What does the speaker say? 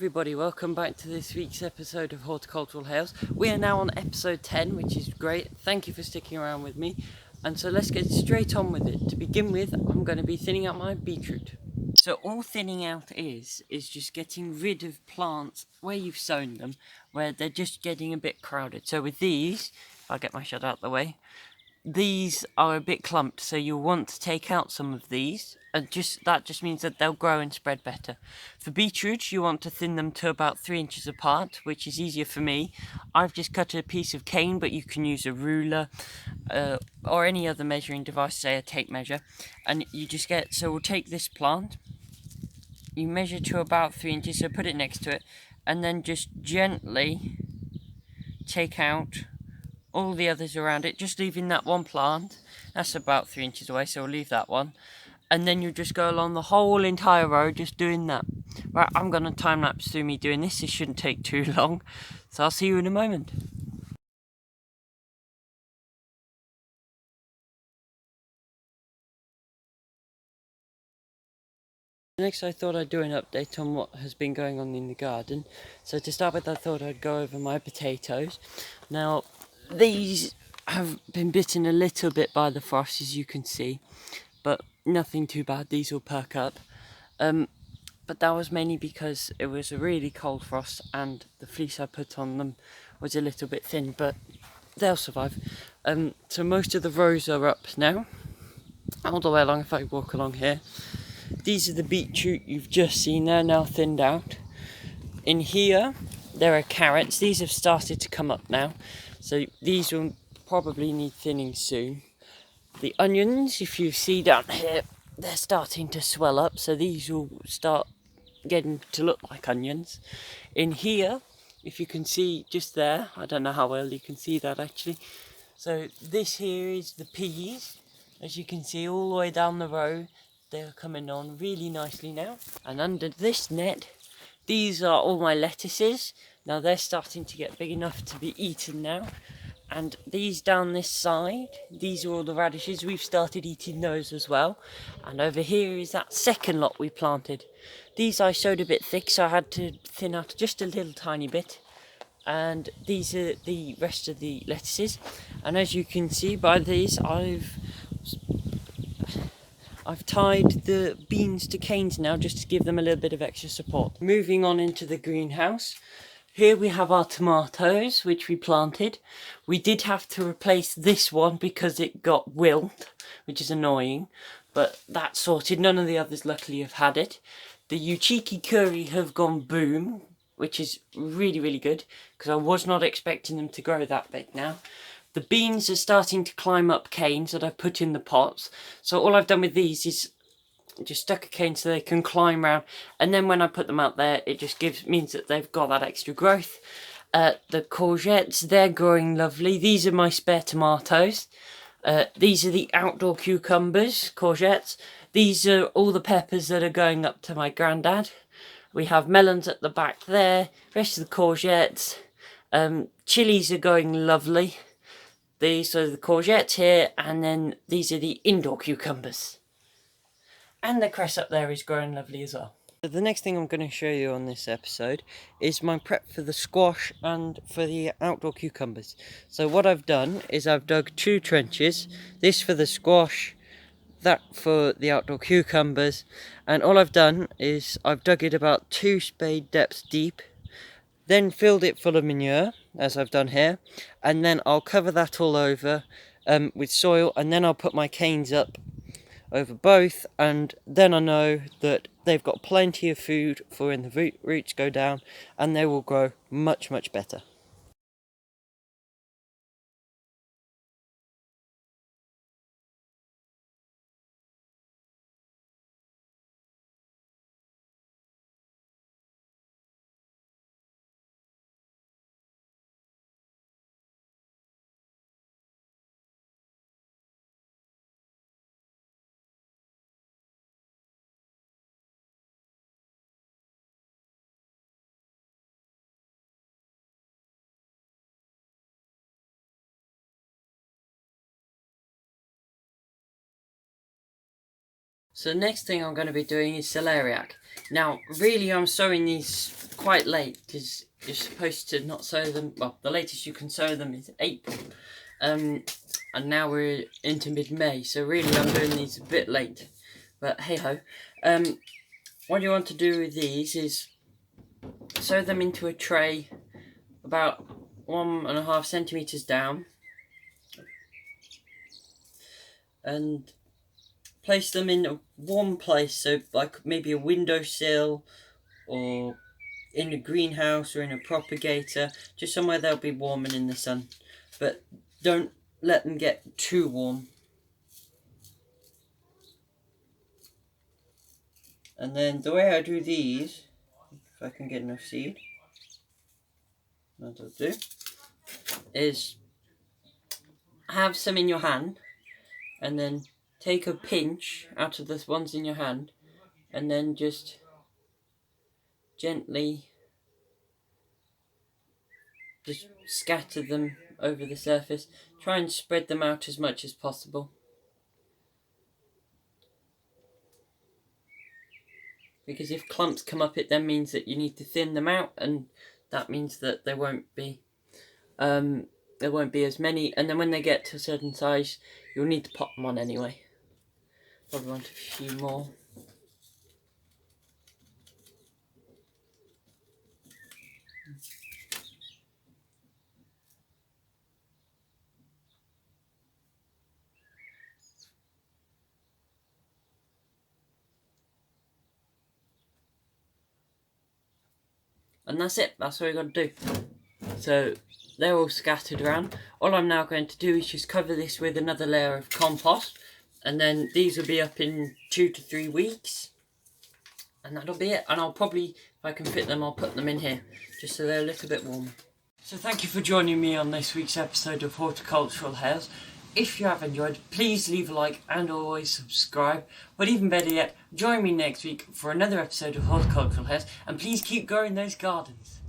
everybody, welcome back to this week's episode of Horticultural Hails. We are now on episode 10, which is great. Thank you for sticking around with me. And so let's get straight on with it. To begin with, I'm going to be thinning out my beetroot. So all thinning out is just getting rid of plants where you've sown them, where they're just getting a bit crowded. So with these, I'll get my shut out the way. These are a bit clumped, so you'll want to take out some of these, and that just means that they'll grow and spread better. For beetroot, you want to thin them to about 3 inches apart, which is easier for me. I've just cut a piece of cane, but you can use a ruler or any other measuring device, say a tape measure, and you just get, so we'll take this plant, you measure to about 3 inches, so put it next to it, and then just gently take out all the others around it, just leaving that one plant. That's about 3 inches away, so we'll leave that one. And then you just go along the whole entire row, just doing that. Right, I'm going to time lapse through me doing this. It shouldn't take too long, so I'll see you in a moment. Next, I thought I'd do an update on what has been going on in the garden. So to start with, I thought I'd go over my potatoes. Now, these have been bitten a little bit by the frost, as you can see, but nothing too bad. These will perk up. But that was mainly because it was a really cold frost and the fleece I put on them was a little bit thin, but they'll survive. So most of the rows are up now, all the way along. If I walk along here, these are the beetroot you've just seen. They're now thinned out. In here there are carrots. These have started to come up now, so these will probably need thinning soon. The onions, if you see down here, they're starting to swell up, so these will start getting to look like onions. In here, if you can see just there, I don't know how well you can see that actually, so this here is the peas. As you can see all the way down the row, they're coming on really nicely now. And under this net, these are all my lettuces. Now they're starting to get big enough to be eaten now. And these down this side, these are all the radishes. We've started eating those as well. And over here is that second lot we planted. These I sowed a bit thick, so I had to thin out just a little tiny bit. And these are the rest of the lettuces. And as you can see by these, I've tied the beans to canes now, just to give them a little bit of extra support. Moving on into the greenhouse. Here we have our tomatoes, which we planted. We did have to replace this one because it got wilt, which is annoying, but that's sorted. None of the others luckily have had it. The Uchiki curry have gone boom, which is really, really good, because I was not expecting them to grow that big now. The beans are starting to climb up canes that I put in the pots. So all I've done with these is just stuck a cane so they can climb around, and then when I put them out there, it just means that they've got that extra growth. The courgettes, they're growing lovely. These are my spare tomatoes. These are the outdoor cucumbers, courgettes. These are all the peppers that are going up to my granddad. We have melons at the back there, rest of the courgettes. Chilies are going lovely. These are the courgettes here, and then these are the indoor cucumbers. And the cress up there is growing lovely as well. So the next thing I'm going to show you on this episode is my prep for the squash and for the outdoor cucumbers. So what I've done is I've dug 2 trenches, this for the squash, that for the outdoor cucumbers, and all I've done is I've dug it about 2 spade depths deep, then filled it full of manure, as I've done here, and then I'll cover that all over with soil, and then I'll put my canes up over both, and then I know that they've got plenty of food for when the roots go down, and they will grow much, much better. So the next thing I'm going to be doing is celeriac. Now, really I'm sowing these quite late because you're supposed to not sow them. Well, the latest you can sow them is April. And now we're into mid-May, so really I'm doing these a bit late. But hey-ho. What you want to do with these is sow them into a tray about 1.5 centimeters down, and place them in a warm place, so like maybe a windowsill or in a greenhouse or in a propagator, just somewhere they'll be warm and in the sun, but don't let them get too warm. And then the way I do these, if I can get enough seed, that'll do, is have some in your hand and then take a pinch out of the ones in your hand and then just gently just scatter them over the surface. Try and spread them out as much as possible, because if clumps come up, it then means that you need to thin them out, and that means that there won't be as many, and then when they get to a certain size you'll need to pop them on anyway. Probably want a few more. And that's it, that's all you got to do. So they're all scattered around. All I'm now going to do is just cover this with another layer of compost, and then these will be up in 2 to 3 weeks, and that'll be it. And I'll probably, if I can fit them, I'll put them in here just so they're a little bit warmer. So thank you for joining me on this week's episode of Horticultural Hairs. If you have enjoyed, please leave a like and always subscribe. But even better yet, join me next week for another episode of Horticultural Hairs, and please keep growing those gardens.